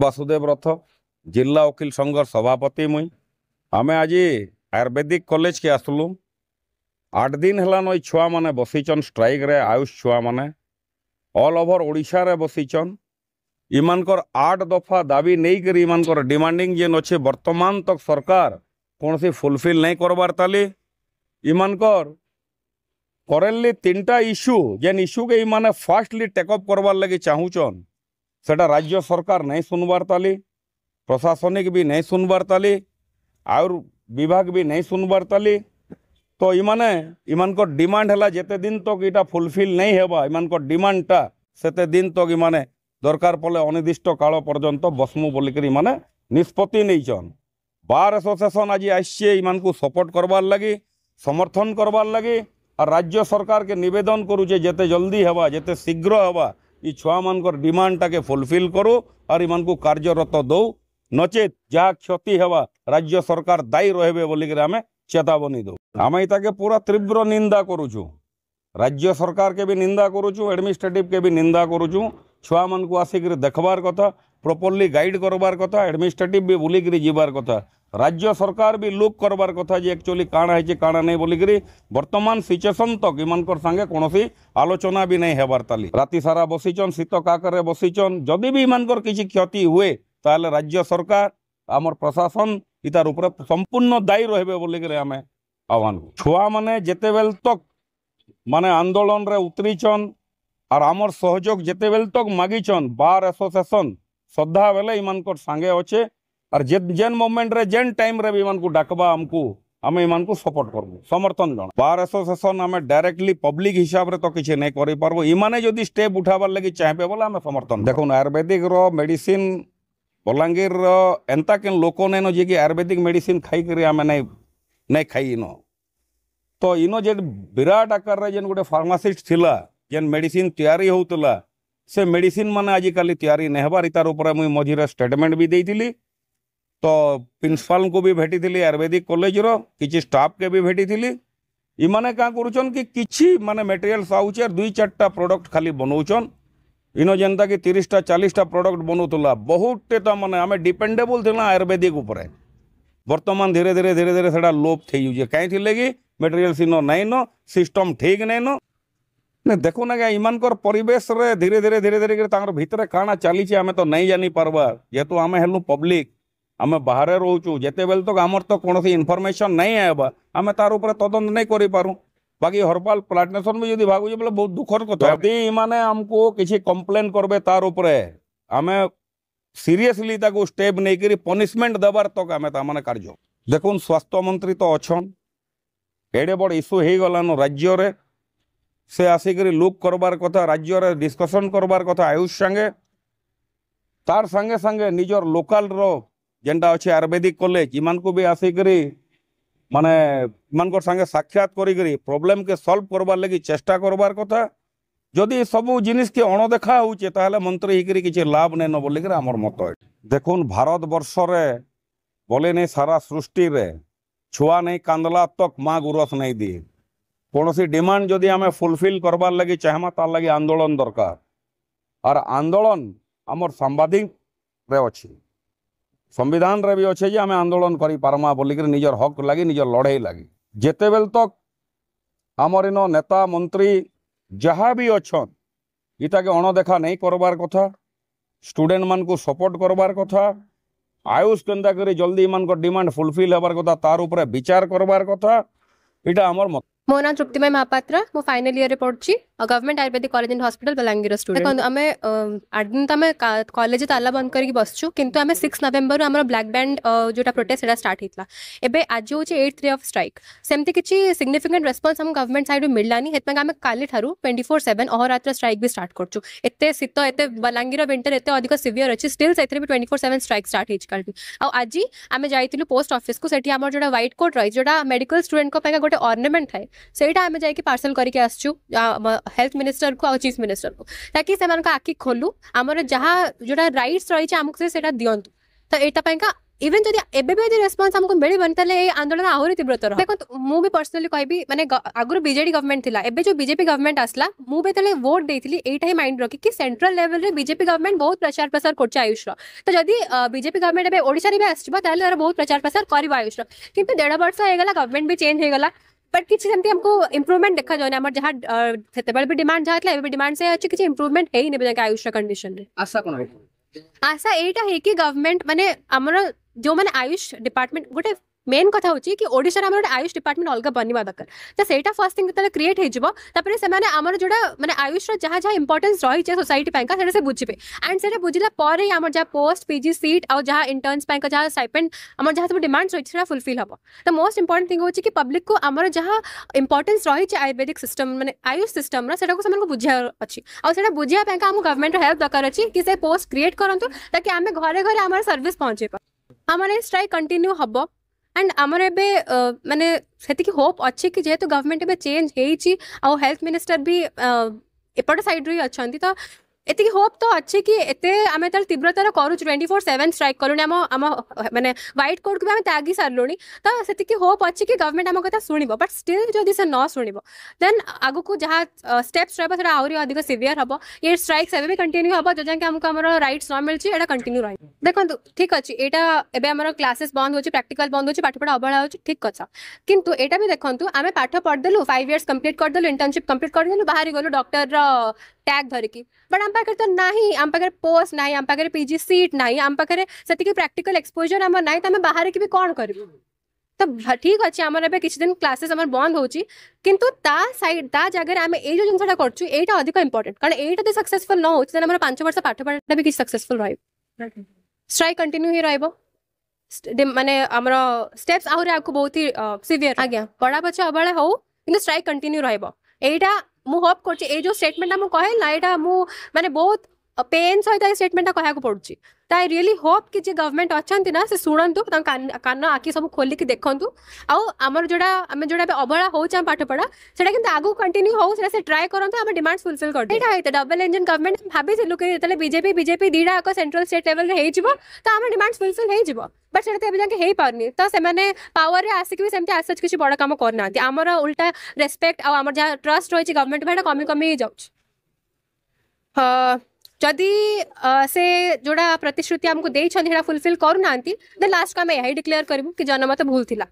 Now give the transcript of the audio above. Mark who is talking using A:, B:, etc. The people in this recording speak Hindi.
A: वासुदेव रथ जिला वकील संघर सभापति मुई आमे आज आयुर्वेदिक कॉलेज के आसलु 8 दिन है नई छुआ मैंने बसीचन स्ट्राइक रे आयुष छुआ मैंने ऑल ओवर ओडिशा रे बसीचन इमानकर 8 दफा दाबी नहीं करी इमानकर डिमांडिंग जेन अच्छे वर्तमान तक सरकार कौन सी फुलफिल नहीं करबार ताली इमानकर करेंटली 3टा इश्यू जेन इश्यू के इमाने फास्टली टेकअप करवार लगी चाहूचन सेटा राज्य सरकार नहीं सुनबार ताली प्रशासनिक भी नहीं सुनबार ताली और विभाग भी नहीं सुनबार ताली तो इमाने इमानकर डिमांड है जेते दिन तक इटा फुलफिल नहीं हेबा इमानकर डिमांडटा सेते दिन तक इमाने दरकार पड़े अनिर्दिष्ट काल पर्यंत बसमु बोलिकर इमाने निष्पत्ति नहींचन बार एसोसिएशन आज आइए इमान को सपोर्ट करवार लगी समर्थन करवार लगी और राज्य सरकार के निवेदन करुचे जेते जल्दी हेबा जेते शीघ्र हेबा ये छुआ मानकर डिमांडटा के फुलफिल करो और इमान को कार्यरत दो नचेत जहाँ क्षति हेबा राज्य सरकार दायी रहे बोलिकर आमे चेतावनी दो आमे इताके पूरा तीव्र निंदा करुचु राज्य सरकार के भी निंदा करुचु एडमिनिस्ट्रेटिव के भी निंदा करुचु छुआ मान को आसिक देखबार कथा प्रॉपर्ली गाइड करबार कथा एडमिनिस्ट्रेटिव भी बुलिक जीवार कथा राज्य सरकार भी लुक करबार कथा जे एक्चुअली काଣା है काଣା नहीं बोलिक वर्तमान सिचुएशन तक इमानकर संगे कौनसी आलोचना भी नहीं हेबार ताली राति सारा बसीचन शीत काकर बसीचन जदि भी इमानकर किसी क्षति हुए ताले राज्य सरकार आमर प्रशासन इतार ऊपर संपूर्ण दायी रहे बोलिक आमे आह्वान छुआ माने जेते बेल तक माने आंदोलन रे उतरीचन और आमर सहयोग जेते बेल तक मागिचन बार एसोसिएशन श्रद्धा बेले इमानकर सांगे अच्छे और जेन मोमेंट रे जेन टाइम रे भी इमान को डाकबा हमको आमे इमान को सपोर्ट करबो समर्थन जण बार एसोसिएशन आमे डायरेक्टली पब्लिक हिसाब रे तो किछि नहीं करि पारबो इमाने जदि स्टेप उठाबार लगी चाहबे बोले आमे समर्थन देखुन आयुर्वेदिक रो मेडिसिन बलांगीर रो एंता केन लोक नेनो जे कि आयुर्वेदिक मेडिसिन खाई करी आमे नहीं खाई नो तो इनो जे विराट आकार रे जेन गोटे फार्मासिस्ट थिला जेन मेडिसिन तैयारी होउतला से मेडिसिन माने आजिकाली तैयारी नहीं हबार इतार ऊपर मुई मझिरे स्टेटमेंट भी देइतिली तो प्रिंसिपाल को भी भेटी थी आयुर्वेदिक कॉलेज रो किसी स्टाफ के भी भेटी थी इमाने क्या करुचन कि किछि माने मटेरियल्स आउचे 2-4टा प्रोडक्ट खाली बनौचन इनो जेनता कि 30टा 40टा प्रोडक्ट बनौतला बहुत टा माने आमे डिपेंडेबल थिला आयुर्वेदिक ऊपर वर्तमान धीरे धीरे सेटा लोप थई जुजे काई थिले कि मटेरियल्स इनो नहीं नो सिस्टम ठीक नहीं नो ने देखो ना क्या इमानकर परिवेश रे धीरे धीरे तांकर भितरे काना चली आमे तो नहीं जानी पारबा जेतु आमे हेलु पब्लिक आमे बाहर रोचु जेते बेल तक आमर तो कौन इनफॉरमेशन नहीं आएबा आमे तार ऊपर तदंत नहीं करि पारू बाकी हरपाल प्लांटेशन में यदि भागुजे बोले बहुत दुखर कथा यदि माने हमको किसी कंप्लेन करबे तार ऊपर आमे सीरियसली ताको स्टेप नहीं करी पनिशमेंट देबार तक आमे ता माने कार्य देखुन स्वास्थ्य मंत्री तो अच्छन एडे बड़ इश्यू हो गलान राज्य रे से आसिक लुक करबार कथा राज्य रे डिस्कशन करबार कथा आयुष संगे तार संगे संगे निजर लोकल रो जेनटा अच्छे आयुर्वेदिक कॉलेज इमान को भी आसिक माने इमान संगे साक्षात करी प्रॉब्लम के सॉल्व करबार लगी चेष्टा करबार कथा जदि सबू जिनिस के अणदेखा होचे ताहले मंत्री हिकरी किछि लाभ नै न बोलिकर हमर मत देखुन भारत वर्ष रे बोले नहीं सारा सृष्टि रे छुआ नहीं कांदला तक माँ गुरस नहीं दी कौन सी डिमांड जदि आमे फुलफिल करबार लगी चाहमा तार लगी आंदोलन दरकार और आंदोलन आमर सांबादिक रे अछि संविधान रे भी अच्छे जे आमे आंदोलन करी पारमा बोलिकर निजर हक लगी निजर लड़ाई लगी जेते बेल तक आमर इन नेता मंत्री जहाँ भी अच्छन इता के अणदेखा नहीं करबार कथा स्टूडेंट मान को सपोर्ट करबार कथा आयुष केंदा करी जल्दी मान को डिमांड फुलफिल होबार कथा तार ऊपर विचार करबार कथा इटा हमर मत
B: मो ना तृप्तिमय महापात्र मो फाइनल ईयर रे पढ़छि government Ayurvedic college and hospital Balangir student आमे 8 दिन तमे कॉलेज ताला बंद करके बसछु किंतु आमे 6 नवंबर हमर ब्लैक बैंड जोटा प्रोटेस्ट एटा स्टार्ट हितला एबे आज होछि 8th डे ऑफ स्ट्राइक सेमति किछि सिग्निफिकेंट रिस्पांस हम गवर्नमेंट साइड मिललानी हेतमे आमे काली थारु 24/7 अहोरात्र स्ट्राइक भी स्टार्ट करछु एते शीत एते बलांगीर विंटर एते अधिक सिवियर अछि स्टिल सेथरे भी 24/7 स्ट्राइक स्टार्ट हिच कालबी आ आजि आमे जाइतिलु पोस्ट ऑफिस को सेठी हमर जोटा व्हाइट कोट रही जोटा मेडिकल स्टूडेंट को पैका गोटे ऑर्नामेंट थाए सेटा आमे जाई कि पार्सल करके आसछु हेल्थ मिनिस्टर को चीफ मिनिस्टर को ताकि से आखि खोलू आमर जहाँ जोटा राइट्स रही आमको से दिंतु तो यहाँ इवन जदि एबे भी रेस्पॉन्स हमको मिलबन ताले ए आंदोलन आहुरी तीव्रतर देखो मु भी पर्सनली कहबी माने आगुर बीजेडी गवर्नमेंट थिला एबे जो बीजेपी गवर्नमेंट आसला मु भी तले वोट देथिली एटा ही माइंड रखी कि सेंट्रल लेवल रे बीजेपी गवर्नमेंट बहुत प्रचार प्रसार करछ आयुष रो तो जदि बीजेपी गवर्नमेंट एबे ओडिसा रे भी आछबा ताले तार बहुत प्रचार प्रसार करबा आयुष रो किंतु 1.5 वर्ष हे गला गवर्नमेंट भी चेंज हे गला बट किसी सेमती हमको इंप्रूवमेंट देखा जाने हमर जहां सेतेबल भी डिमांड जहां एबे भी डिमांड से अछि किछि इंप्रूवमेंट हे ही ने जाके आयुष कंडीशन रे
C: आशा कोन है
B: आशा एटा है कि गवर्नमेंट माने हमर जो माने आयुष डिपार्टमेंट गोटे मेन कथा होची कि ओडिसा रे हमर आयुष डिपार्टमेंट अलग बनिबा दरकार त सेटा फर्स्ट थिंग तले क्रिएट हे जिवो तापर से माने हमर जोडा माने आयुष रो जहां जहां इंपोर्टेंस रही छे सोसाइटी पैंका सेटा से बुझिबे एंड सेटा बुझिला पर ही हमर जहां पोस्ट पीजी सीट और जहां इंटर्न्स पैंका जहां स्टाइपेंड हमर जहां सब डिमांड्स रही छे फुलफिल हबो त मोस्ट इंपोर्टेंट थिंग होची कि पब्लिक को हमर जहां इंपोर्टेंस रही छे आयुर्वेदिक सिस्टम माने आयुष सिस्टम रा सेटा को समन को बुझिया अछि और सेटा बुझिया पैंका हम गवर्नमेंट रो हेल्प दरकार अछि कि से पोस्ट क्रिएट करंतु ताकि हमें घरे घरे हमर सर्विस पहुंचे पा हमर स्ट्राइक कंटिन्यू हबो एंड आमर एबे माने सेति की होप अछि कि जेहेतु गवर्नमेंट एबे चेंज हेछि आ हेल्थ मिनिस्टर भी एपट साइड रे अछंती तो एति की होप तो अछि कि एते आमे तल तीव्रतार करू 24/7 स्ट्राइक करूनी हम माने व्हाइट कोड को आमे त्यागी सारलोनी तो सेति की होप अछि कि गवर्नमेंट हम कथा सुनिबो बट स्टिल जदि से न सुनिबो देन आगु को जहा स्टेप्स रहबो सेटा आउरी अधिक सिवियर हबो ये स्ट्राइक एबे भी कंटिन्यू हबो जजा कि हमको हमर राइट्स न मिलछि एटा कंटिन्यू रहि देखंतु ठीक अछि एटा एबे हमर क्लासेस बंद होछि प्रैक्टिकल बंद होछि पाठ पढा अबळा होछि ठीक कथा किंतु एटा भी देखंतु आमे पाठ पढ देलु 5 इयर्स कंप्लीट कर देलु इंटर्नशिप कंप्लीट कर देलु बाहरी गलु डॉक्टर रो टैग धरिकी बट आम पाखे तो नाही आम पाखे पोस्ट नाही आम पाखे पीजी सीट नाही आम पाखे सेतिकी प्रैक्टिकल एक्सपोजर हमर नाही त हम बाहर की भी कोन करबो तो ठीक अछि हमर एबे किछ दिन क्लासेस हमर बंद होछि किंतु ता साइड ता जगह रे हमें ए जो जिनसटा करछु एटा अधिक इंपोर्टेंट कारण एटा दे सक्सेसफुल न होछि त हमर 5 वर्ष पाठ पढा भी किछ सक्सेसफुल रहै स्ट्राइक कंटिन्यू ही रहबो माने हमर स्टेप्स आहुरे आपको बहुत ही सिवियर आज्ञा पढा पछ अबळे हो किंतु स्ट्राइक कंटिन्यू रहबो एटा मु होप करछि ए जो स्टेटमेंट हम कहल ना एटा मु माने बहुत पेन सहित ए स्टेटमेंट कहया को पड़ुछि त आई रियली होप कि जे गवर्नमेंट अछंती ना से सुनंतु कान आखि सब खोली कि देखंतु आ हमर जोडा हम जोडा अबळा होछ हम पाठ पढा सेटा किंतु आगु कंटिन्यू हो से ट्राई करंतु हम डिमांड्स फुलफिल कर एटा हेते डबल इंजन गवर्नमेंट भाबी थिलु कि तले बीजेपी दीडा को सेंट्रल स्टेट लेवल रे हे जिवो त हम डिमांड्स फुलफिल हे जिवो बट सेटा एबे जाके हे पारनी त से माने पावर रे आसी कि भी सेमति आसच किछि बडा काम करनांती हमर उल्टा रेस्पेक्ट आ हमर जा ट्रस्ट रहिछि गवर्नमेंट भेडा कमी कमी जाउछ जदि से जोड़ा प्रतिश्रुति हमको देइछन हेडा फुलफिल करू नांती देन लास्ट का मैं यही डिक्लेयर करबू कि जनमत भूल थिला।